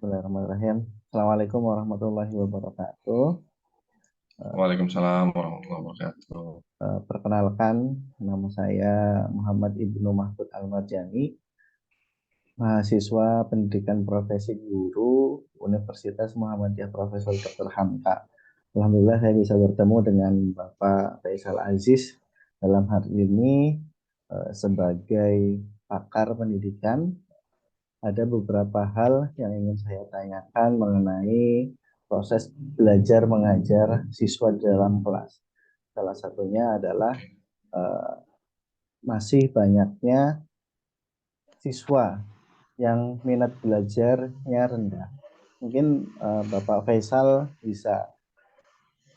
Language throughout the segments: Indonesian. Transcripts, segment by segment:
Bismillahirrahmanirrahim. Assalamualaikum warahmatullahi wabarakatuh. Waalaikumsalam warahmatullahi wabarakatuh. Perkenalkan, nama saya Muhammad Ibnu Mahfud Al-Marjani, mahasiswa pendidikan profesi guru Universitas Muhammadiyah Profesor Dr. Hamka. Alhamdulillah saya bisa bertemu dengan Bapak Faisal Aziz dalam hari ini sebagai pakar pendidikan. Ada beberapa hal yang ingin saya tanyakan mengenai proses belajar mengajar siswa dalam kelas. Salah satunya adalah eh, masih banyaknya siswa yang minat belajarnya rendah. Mungkin Bapak Faisal bisa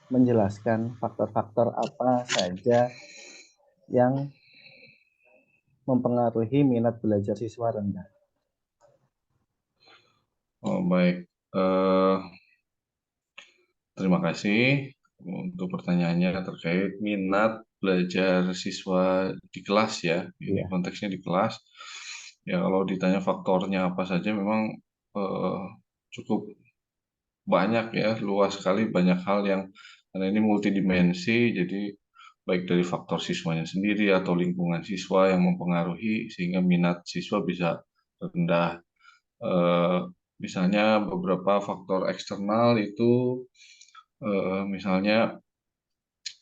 menjelaskan faktor-faktor apa saja yang mempengaruhi minat belajar siswa rendah. Oh, baik. Eh, Terima kasih untuk pertanyaannya terkait minat belajar siswa di kelas ya. Ini Iya, konteksnya di kelas. Ya, kalau ditanya faktornya apa saja, memang eh, cukup banyak ya, luas sekali banyak hal yang karena ini multidimensi, jadi baik dari faktor siswanya sendiri atau lingkungan siswa yang mempengaruhi sehingga minat siswa bisa rendah. Eh, Misalnya beberapa faktor eksternal itu misalnya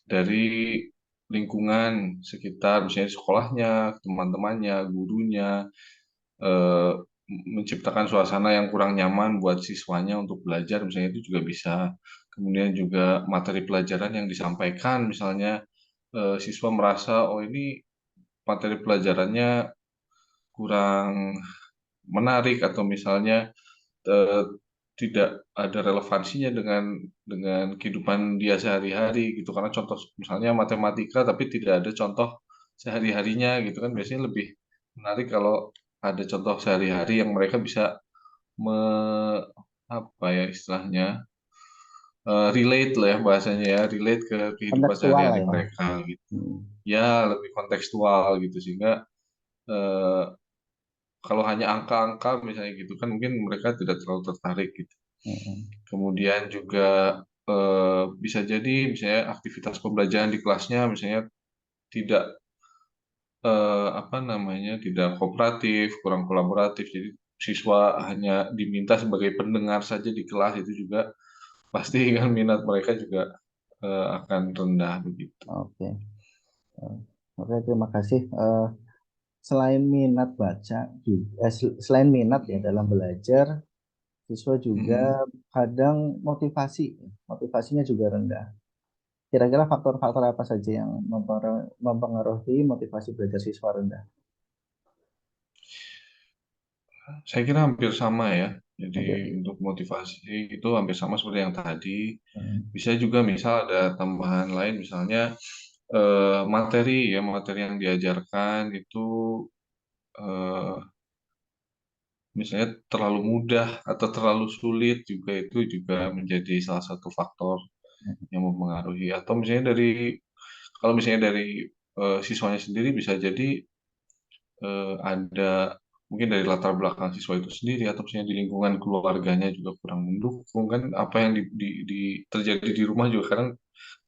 dari lingkungan sekitar, misalnya sekolahnya, teman-temannya, gurunya, eh, menciptakan suasana yang kurang nyaman buat siswanya untuk belajar, misalnya itu juga bisa. Kemudian juga materi pelajaran yang disampaikan, misalnya siswa merasa, oh ini materi pelajarannya kurang menarik atau misalnya eh, tidak ada relevansinya dengan kehidupan dia sehari-hari gitu, karena contoh misalnya matematika tapi tidak ada contoh sehari-harinya gitu kan, biasanya lebih menarik kalau ada contoh sehari-hari yang mereka bisa me, apa ya istilahnya, relate lah ya bahasanya, ya relate ke kehidupan kontekstual lah sehari-hari ya. mereka gitu, Hmm. ya lebih kontekstual gitu, sehingga eh, kalau hanya angka-angka misalnya gitu kan mungkin mereka tidak terlalu tertarik gitu. Hmm. Kemudian juga bisa jadi misalnya aktivitas pembelajaran di kelasnya misalnya tidak apa namanya, tidak kooperatif, kurang kolaboratif. Jadi siswa hanya diminta sebagai pendengar saja di kelas, itu juga pasti kan minat mereka juga akan rendah begitu. Oke. Eh, Oke, terima kasih. Selain minat baca, selain minat ya dalam belajar, siswa juga Mm-mm. kadang motivasinya juga rendah. Kira-kira faktor-faktor apa saja yang mempengaruhi motivasi belajar siswa rendah? Saya kira hampir sama ya. Jadi Hampir. untuk motivasi itu hampir sama seperti yang tadi. Hmm. Bisa juga misal ada tambahan lain, misalnya materi ya, materi yang diajarkan itu eh, misalnya terlalu mudah atau terlalu sulit, juga itu juga menjadi salah satu faktor yang mempengaruhi. Atau misalnya kalau misalnya dari siswanya sendiri bisa jadi ada mungkin dari latar belakang siswa itu sendiri atau misalnya di lingkungan keluarganya juga kurang mendukung kan, apa yang terjadi di rumah juga kadang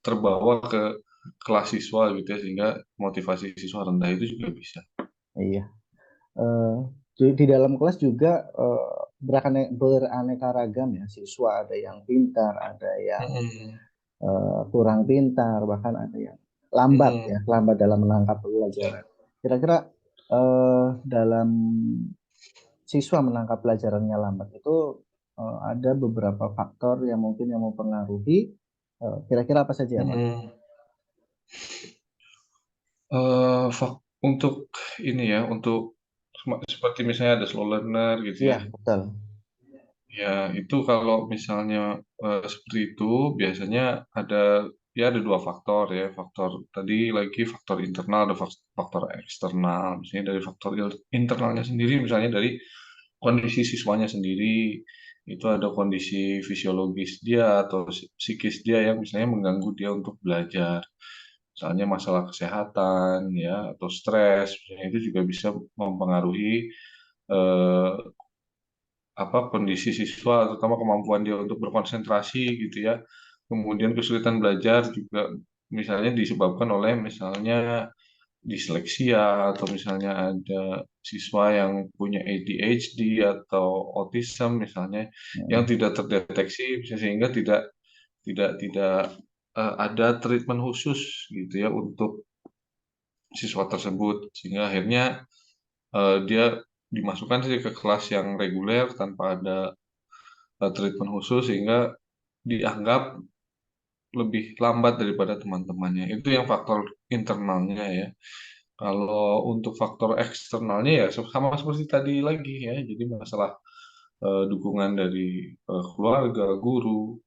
terbawa ke kelas siswa gitu ya, sehingga motivasi siswa rendah itu juga bisa. Iya. Eh, di dalam kelas juga beraneka ragam ya siswa, ada yang pintar, ada yang Mm-mm. kurang pintar, bahkan ada yang lambat ya, Mm-mm. lambat dalam menangkap pelajaran. Kira-kira dalam siswa menangkap pelajarannya lambat itu ada beberapa faktor yang mungkin yang mempengaruhi. Kira-kira apa saja ya, Pak? Mm-mm. Untuk ini ya, untuk seperti misalnya ada slow learner gitu Iya, ya. betul. Ya, itu kalau misalnya seperti itu biasanya ada, ya ada dua faktor ya. Faktor tadi lagi faktor internal, ada faktor eksternal. Misalnya dari faktor internalnya sendiri, misalnya dari kondisi siswanya sendiri, itu ada kondisi fisiologis dia atau psikis dia yang misalnya mengganggu dia untuk belajar. Misalnya masalah kesehatan ya atau stres, misalnya itu juga bisa mempengaruhi eh, kondisi siswa, terutama kemampuan dia untuk berkonsentrasi gitu ya. Kemudian kesulitan belajar juga misalnya disebabkan oleh misalnya disleksia atau misalnya ada siswa yang punya ADHD atau autism misalnya yang Hmm. tidak terdeteksi sehingga tidak ada treatment khusus gitu ya untuk siswa tersebut sehingga akhirnya dia dimasukkan sih ke kelas yang reguler tanpa ada treatment khusus sehingga dianggap lebih lambat daripada teman-temannya. Itu yang faktor internalnya ya. Kalau untuk faktor eksternalnya ya sama seperti tadi lagi ya. Jadi masalah dukungan dari keluarga, guru,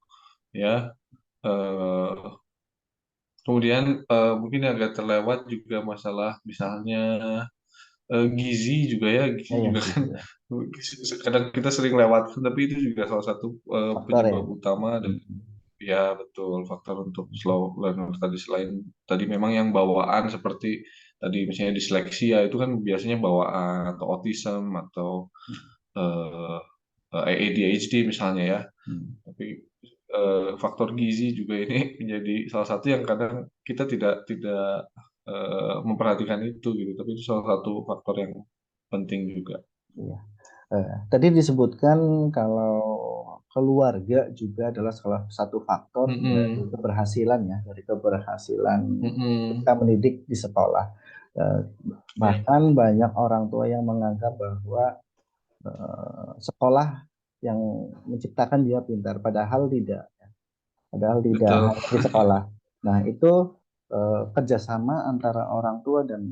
ya. Eh, Kemudian mungkin agak terlewat juga masalah misalnya gizi juga ya. Gizi Ya, ya, juga kan gitu ya. kadang kita sering lewat, tapi itu juga salah satu Faktor ya. penyebab utama. Hmm. Ya, betul. Faktor untuk slow learner tadi selain tadi memang yang bawaan seperti tadi misalnya disleksia itu kan biasanya bawaan atau autism atau eh, ADHD misalnya ya. Hmm. Tapi faktor gizi juga ini menjadi salah satu yang kadang kita tidak memperhatikan itu gitu. Tapi itu salah satu faktor yang penting juga. Iya. Tadi disebutkan kalau keluarga juga adalah salah satu faktor dari Mm-mm. keberhasilan ya, dari keberhasilan kita Mm-mm. mendidik di sekolah. Eh, Ya, Bahkan banyak orang tua yang menganggap bahwa sekolah yang menciptakan dia pintar, padahal tidak betul. hanya di sekolah. Nah, itu kerjasama antara orang tua dan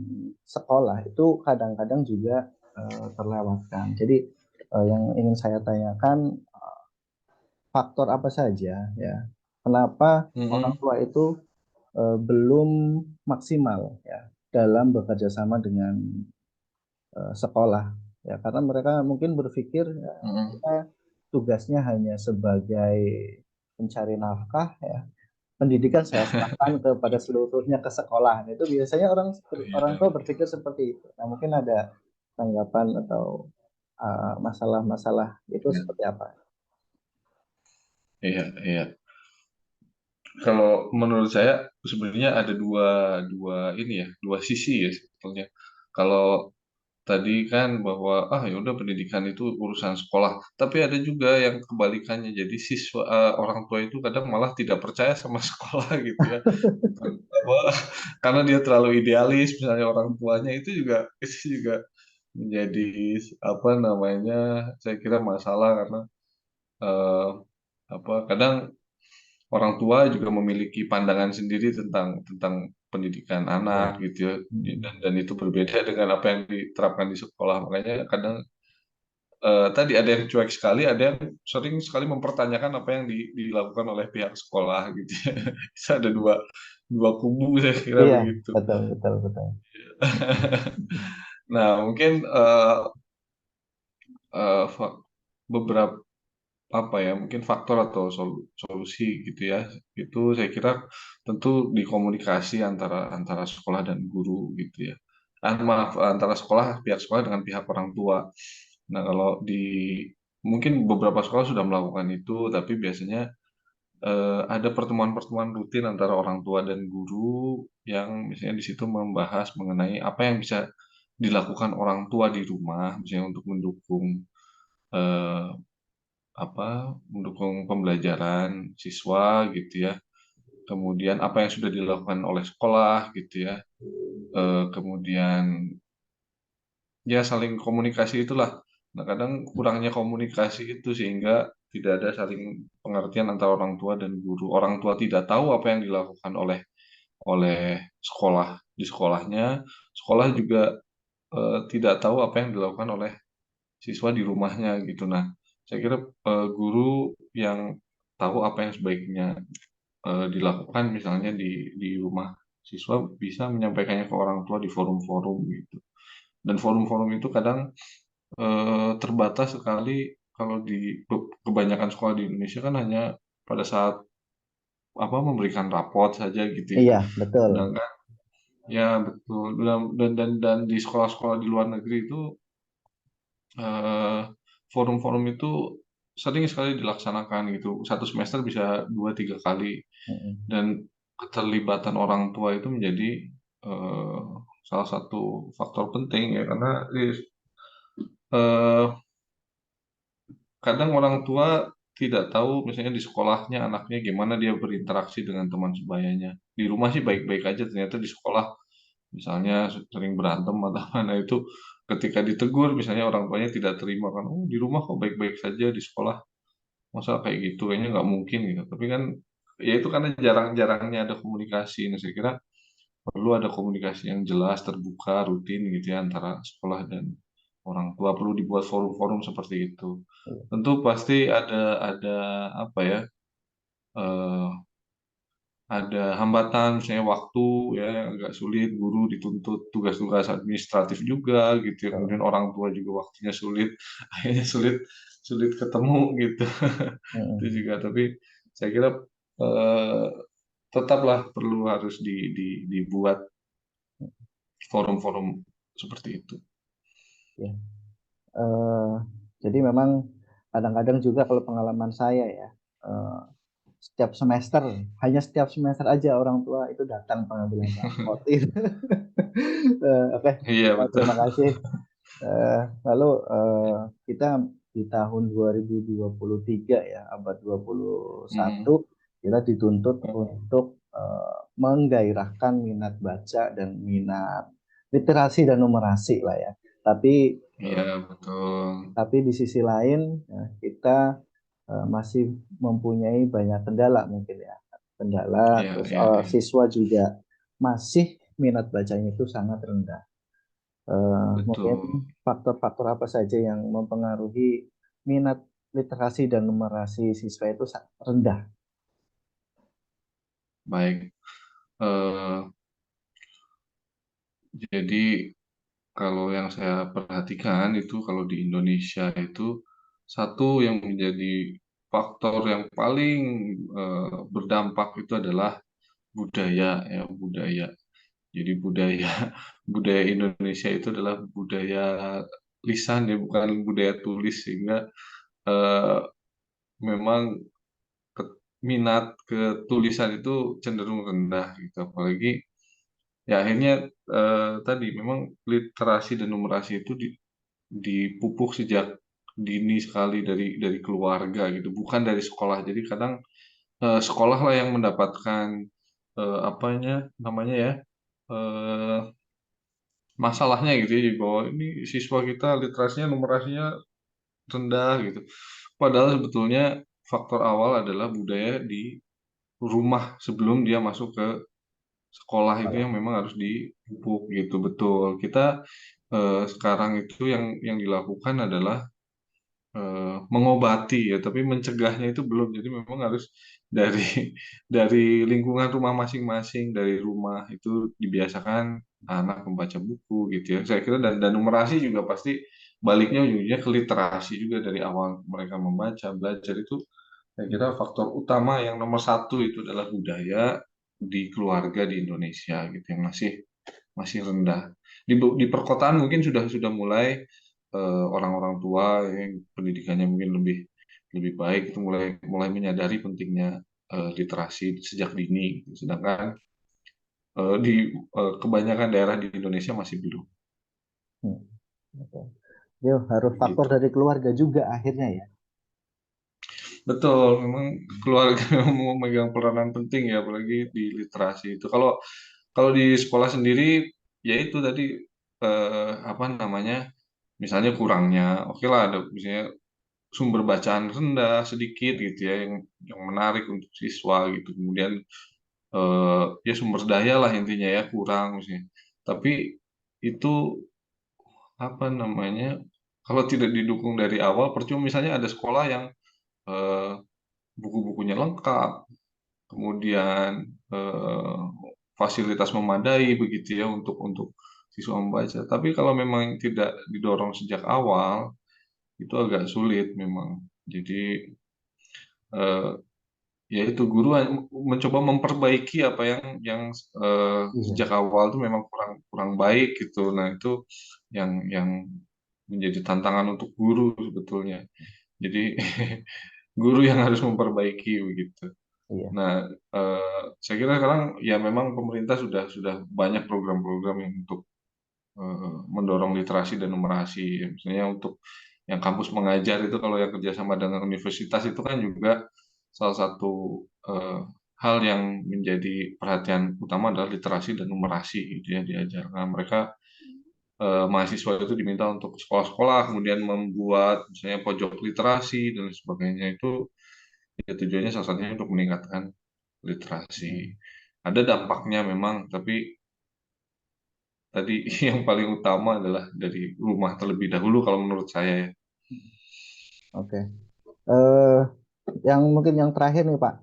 sekolah itu kadang-kadang juga terlewatkan. Jadi yang ingin saya tanyakan, faktor apa saja ya, kenapa orang Mm-mm. tua itu belum maksimal ya dalam bekerja sama dengan sekolah ya, karena mereka mungkin berpikir ya, Mm-mm. kita tugasnya hanya sebagai pencari nafkah ya, pendidikan saya serahkan kepada seluruhnya ke sekolah. Nah, itu biasanya orang tua berpikir seperti itu. Nah, mungkin ada tanggapan atau masalah-masalah itu Iya, seperti apa? iya, iya. Kalau menurut saya sebenarnya ada dua dua ini ya, dua sisi ya sebetulnya. Kalau tadi kan bahwa ya udah pendidikan itu urusan sekolah, tapi ada juga yang kebalikannya. Jadi orang tua itu kadang malah tidak percaya sama sekolah gitu ya. Apa, karena dia terlalu idealis misalnya orang tuanya itu juga menjadi apa namanya? Saya kira masalah karena eh, kadang orang tua juga memiliki pandangan sendiri tentang tentang pendidikan anak Ya. gitu ya Hmm. dan itu berbeda dengan apa yang diterapkan di sekolah makanya kadang tadi ada yang cuek sekali ada yang sering sekali mempertanyakan apa yang dilakukan oleh pihak sekolah gitu ya. Bisa ada dua dua kubu saya kira Iya, begitu. betul, betul, betul. Nah mungkin beberapa apa ya mungkin faktor atau solusi gitu ya itu saya kira tentu di komunikasi antara antara sekolah dan guru gitu ya maaf antara pihak sekolah dengan pihak orang tua. Nah kalau di mungkin beberapa sekolah sudah melakukan itu tapi biasanya ada pertemuan-pertemuan rutin antara orang tua dan guru yang misalnya di situ membahas mengenai apa yang bisa dilakukan orang tua di rumah misalnya untuk mendukung eh, mendukung pembelajaran siswa gitu ya. Kemudian apa yang sudah dilakukan oleh sekolah gitu ya. Kemudian ya saling komunikasi itulah. Nah, kadang kurangnya komunikasi itu sehingga tidak ada saling pengertian antara orang tua dan guru. Orang tua tidak tahu apa yang dilakukan oleh oleh sekolah di sekolahnya. Sekolah juga tidak tahu apa yang dilakukan oleh siswa di rumahnya gitu. Nah, saya kira guru yang tahu apa yang sebaiknya dilakukan misalnya di rumah siswa bisa menyampaikannya ke orang tua di forum-forum gitu. Dan forum-forum itu kadang terbatas sekali kalau di kebanyakan sekolah di Indonesia kan hanya pada saat memberikan raport saja gitu ya. Iya, betul. Sedangkan ya betul dan di sekolah-sekolah di luar negeri itu forum-forum itu sering sekali dilaksanakan gitu. Satu semester bisa 2-3 kali, Mm-mm. dan keterlibatan orang tua itu menjadi eh, salah satu faktor penting ya, karena eh, kadang orang tua tidak tahu misalnya di sekolahnya anaknya gimana dia berinteraksi dengan teman sebayanya. Di rumah sih baik-baik aja, ternyata di sekolah misalnya sering berantem atau mana itu, ketika ditegur misalnya orang tuanya tidak terima kan, oh di rumah kok baik-baik saja, di sekolah masa kayak gitu, kayaknya nggak mungkin gitu. Tapi kan ya itu karena jarang-jarangnya ada komunikasi. Nah, saya kira perlu ada komunikasi yang jelas, terbuka, rutin gitu ya, antara sekolah dan orang tua. Perlu dibuat forum-forum seperti itu. Iya. Tentu pasti ada apa ya, eh, ada hambatan misalnya waktu ya yang agak sulit, guru dituntut tugas-tugas administratif juga gitu ya. Betul. Kemudian orang tua juga waktunya sulit, akhirnya sulit sulit ketemu gitu. Itu Mm-mm. juga, tapi saya kira eh, tetaplah perlu harus dibuat forum-forum seperti itu. Ya. Eh, jadi memang kadang-kadang juga kalau pengalaman saya ya, eh, setiap semester, hanya setiap semester aja orang tua itu datang pengambilan raport. Oke, Iya betul. terima kasih. Lalu kita di tahun 2023 ya, abad 21, Mm, kita dituntut mm. untuk menggairahkan minat baca dan minat literasi dan numerasi lah ya. Tapi Iya betul. tapi di sisi lain kita masih mempunyai banyak kendala mungkin ya. Kendala, Iya terus iya iya siswa juga masih minat bacanya itu sangat rendah. Mungkin betul. faktor-faktor apa saja yang mempengaruhi minat literasi dan numerasi siswa itu rendah. Baik. Eh, jadi kalau yang saya perhatikan itu, kalau di Indonesia itu satu yang menjadi faktor yang paling berdampak itu adalah budaya ya, budaya. Jadi budaya budaya Indonesia itu adalah budaya lisan ya, bukan budaya tulis, sehingga eh, memang minat ketulisan itu cenderung rendah gitu. Apalagi ya akhirnya tadi memang literasi dan numerasi itu dipupuk sejak dini sekali dari keluarga gitu, bukan dari sekolah. Jadi kadang sekolah lah yang mendapatkan apanya namanya ya, eh, masalahnya gitu ya, bahwa ini siswa kita literasinya numerasinya rendah gitu. Padahal sebetulnya faktor awal adalah budaya di rumah sebelum dia masuk ke sekolah, itu Malah. yang memang harus dipupuk gitu. Betul. Kita sekarang itu yang dilakukan adalah mengobati ya, tapi mencegahnya itu belum. Jadi memang harus dari dari lingkungan rumah masing-masing, dari rumah itu dibiasakan anak membaca buku gitu ya. Saya kira, dan numerasi juga pasti baliknya ujungnya ke literasi juga, dari awal mereka membaca belajar itu. Saya kira faktor utama yang nomor satu itu adalah budaya di keluarga di Indonesia gitu, yang masih masih rendah. Di perkotaan mungkin sudah mulai orang-orang tua yang pendidikannya mungkin lebih lebih baik itu mulai mulai menyadari pentingnya literasi sejak dini. Sedangkan di kebanyakan daerah di Indonesia masih belum. Hmm. Oke. Yo, harus faktor Begitu. dari keluarga juga akhirnya ya. Betul, memang keluarga memegang peranan penting ya, apalagi di literasi itu. Kalau kalau di sekolah sendiri, ya itu tadi apa namanya, misalnya kurangnya, oke lah ada misalnya sumber bacaan rendah sedikit gitu ya, yang menarik untuk siswa gitu. Kemudian ya sumber daya lah intinya ya kurang misalnya. Tapi itu apa namanya, kalau tidak didukung dari awal, percuma. Misalnya ada sekolah yang eh, buku-bukunya lengkap, kemudian eh, fasilitas memadai begitu ya untuk siswa membaca. Tapi kalau memang tidak didorong sejak awal, itu agak sulit memang. Jadi eh, ya itu guru mencoba memperbaiki apa yang Iya. sejak awal tuh memang kurang kurang baik gitu. Nah itu yang menjadi tantangan untuk guru sebetulnya. Jadi guru yang harus memperbaiki begitu. Iya. Nah, saya kira sekarang ya memang pemerintah sudah banyak program-program yang untuk mendorong literasi dan numerasi. Misalnya untuk yang kampus mengajar itu kalau yang kerjasama dengan universitas itu kan juga salah satu eh, hal yang menjadi perhatian utama adalah literasi dan numerasi gitu ya diajar. Nah, mereka mahasiswa itu diminta untuk sekolah-sekolah kemudian membuat misalnya pojok literasi dan sebagainya itu ya tujuannya salah satunya untuk meningkatkan literasi. Ada dampaknya memang, tapi tadi yang paling utama adalah dari rumah terlebih dahulu kalau menurut saya ya. Oke. Eh, yang mungkin yang terakhir nih Pak.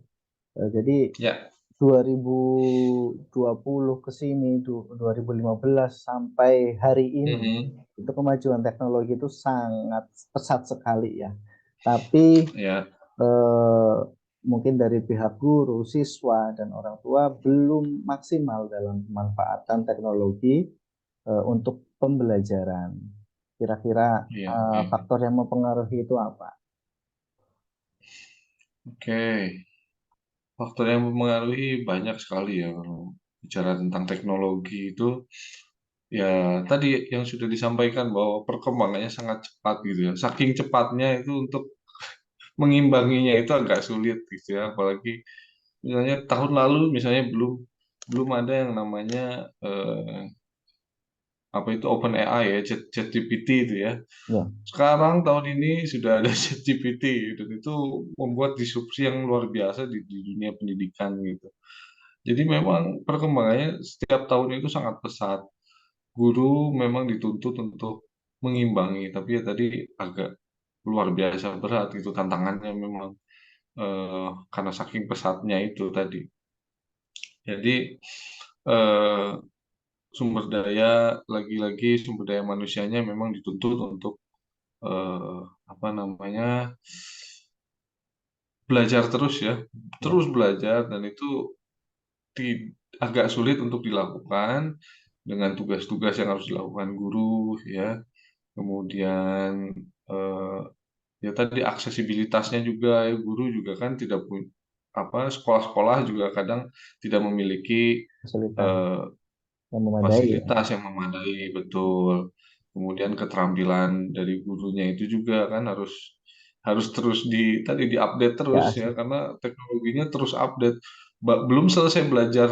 Jadi Ya. 2020 ke sini, 2015 sampai hari ini, Mhm. itu kemajuan teknologi itu sangat pesat sekali ya. Tapi Ya. eh, mungkin dari pihak guru, siswa, dan orang tua belum maksimal dalam pemanfaatan teknologi untuk pembelajaran. Kira-kira Iya, iya. faktor yang mempengaruhi itu apa? Oke. Faktor yang mempengaruhi banyak sekali ya kalau bicara tentang teknologi itu ya tadi yang sudah disampaikan bahwa perkembangannya sangat cepat gitu ya. Saking cepatnya itu untuk mengimbanginya itu agak sulit gitu ya. Apalagi misalnya tahun lalu misalnya belum belum ada yang namanya apa itu OpenAI ya, ChatGPT itu ya. Ya, Sekarang tahun ini sudah ada ChatGPT dan itu membuat disrupsi yang luar biasa di dunia pendidikan gitu. Jadi memang perkembangannya setiap tahun itu sangat pesat. Guru memang dituntut untuk mengimbangi, tapi ya tadi agak luar biasa berat itu tantangannya memang karena saking pesatnya itu tadi. Jadi eh, sumber daya lagi-lagi sumber daya manusianya memang dituntut untuk eh, apa namanya belajar terus ya, ya, terus belajar dan itu agak sulit untuk dilakukan dengan tugas-tugas yang harus dilakukan guru ya. Kemudian eh, ya tadi aksesibilitasnya juga ya, guru juga kan tidak punya apa sekolah-sekolah juga kadang tidak memiliki fasilitas eh, yang memadai ya. fasilitas yang memadai betul. Kemudian keterampilan dari gurunya itu juga kan harus harus terus tadi diupdate terus Ya, ya karena teknologinya terus update. Belum selesai belajar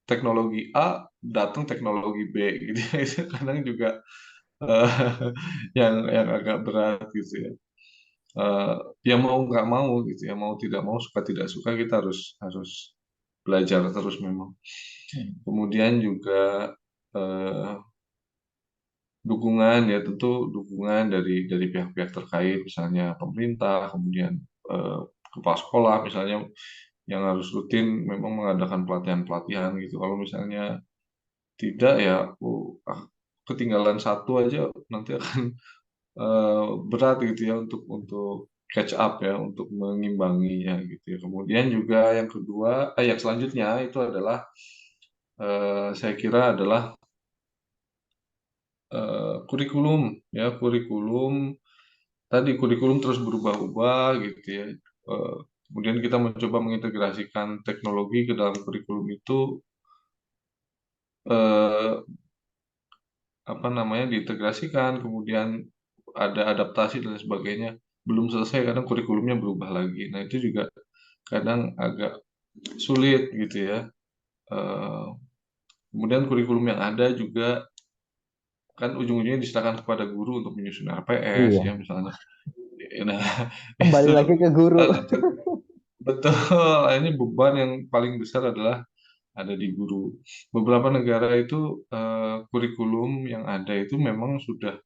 teknologi A, datang teknologi B gitu ya. Itu kadang juga eh, yang agak berat gitu ya. Eh, ya mau nggak mau gitu ya, mau tidak mau suka tidak suka kita harus harus belajar terus memang. Kemudian juga eh, dukungan ya tentu dukungan dari pihak-pihak terkait misalnya pemerintah kemudian eh, kepala sekolah misalnya yang harus rutin memang mengadakan pelatihan-pelatihan gitu kalau misalnya tidak ya ketinggalan satu aja nanti akan berat gitu ya untuk catch up ya untuk mengimbanginya gitu ya kemudian juga yang kedua yang selanjutnya itu adalah saya kira adalah kurikulum ya kurikulum tadi kurikulum terus berubah-ubah gitu ya. Eh, Kemudian kita mencoba mengintegrasikan teknologi ke dalam kurikulum itu eh, apa namanya diintegrasikan, kemudian ada adaptasi dan sebagainya. Belum selesai kadang kurikulumnya berubah lagi. Nah itu juga kadang agak sulit gitu ya. Eh, Kemudian kurikulum yang ada juga kan ujung-ujungnya diserahkan kepada guru untuk menyusun RPS iya. ya misalnya. Nah Kembali itu lagi ke guru. salah satu betul, ini beban yang paling besar adalah ada di guru. Beberapa negara itu kurikulum yang ada itu memang sudah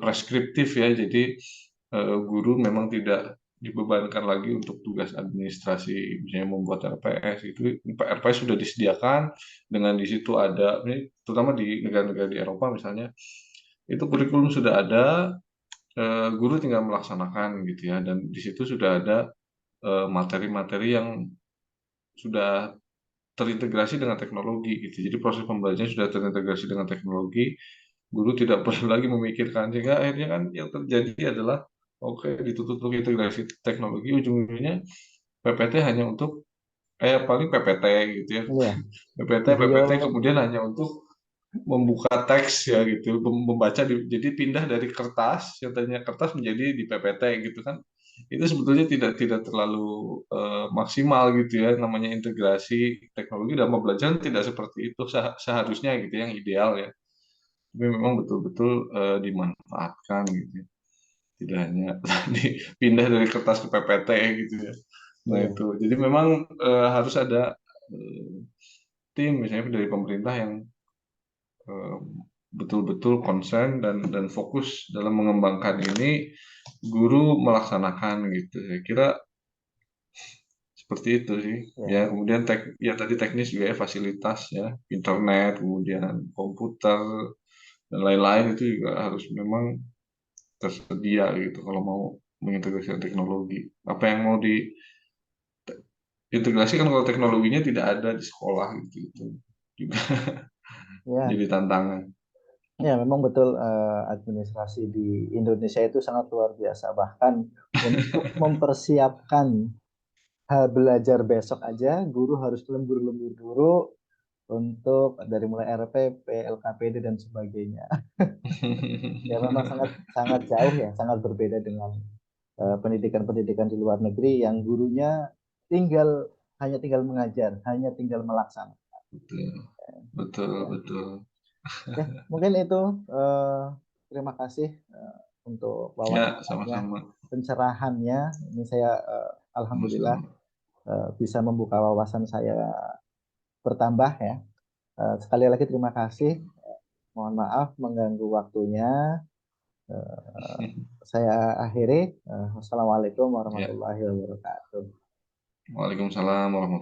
preskriptif ya, jadi guru memang tidak dibebankan lagi untuk tugas administrasi, misalnya membuat RPS itu RPS sudah disediakan dengan di situ ada, ini terutama di negara-negara di Eropa misalnya, itu kurikulum sudah ada, guru tinggal melaksanakan gitu ya, dan di situ sudah ada materi-materi yang sudah terintegrasi dengan teknologi gitu. Jadi proses pembelajaran sudah terintegrasi dengan teknologi Guru tidak perlu lagi memikirkan, sehingga akhirnya kan yang terjadi adalah oke ditutup untuk integrasi teknologi, ujung-ujungnya PPT hanya untuk paling PPT gitu ya. Iya, PPT video. kemudian hanya untuk membuka teks ya gitu, membaca jadi pindah dari kertas, yang tadinya kertas menjadi di PPT gitu kan. Itu sebetulnya tidak terlalu maksimal gitu ya, namanya integrasi teknologi dalam pembelajaran tidak seperti itu seharusnya gitu yang ideal ya. Tapi memang betul-betul dimanfaatkan gitu ya. Tidak hanya dipindah dari kertas ke PPT gitu ya. Nah Iya, itu, jadi memang harus ada eh, tim misalnya dari pemerintah yang eh, betul-betul konsen dan fokus dalam mengembangkan ini, guru melaksanakan gitu. Saya kira seperti itu sih. iya, Ya iya. kemudian ya tadi teknis juga ya, fasilitas ya, internet, kemudian komputer dan lain-lain itu juga harus memang tersedia gitu kalau mau mengintegrasikan teknologi. Apa yang mau diintegrasikan kalau teknologinya tidak ada di sekolah gitu, itu juga Ya, jadi tantangan. ya memang betul, administrasi di Indonesia itu sangat luar biasa. Bahkan untuk mempersiapkan hal belajar besok aja, guru harus lembur-lembur dulu untuk dari mulai RPP, LKPD dan sebagainya. Ya memang sangat sangat jauh ya, sangat berbeda dengan pendidikan-pendidikan di luar negeri yang gurunya tinggal hanya tinggal mengajar, hanya tinggal melaksanakan. Betul, betul, Ya, betul. ya mungkin itu. eh, Terima kasih untuk Ya, wawasannya, sama-sama. pencerahannya. Ini saya alhamdulillah Sama-sama. bisa membuka wawasan saya bertambah ya. Sekali lagi terima kasih. Mohon maaf mengganggu waktunya. Saya akhiri. Wassalamualaikum Ya, warahmatullahi wabarakatuh. Waalaikumsalam warahmatullahi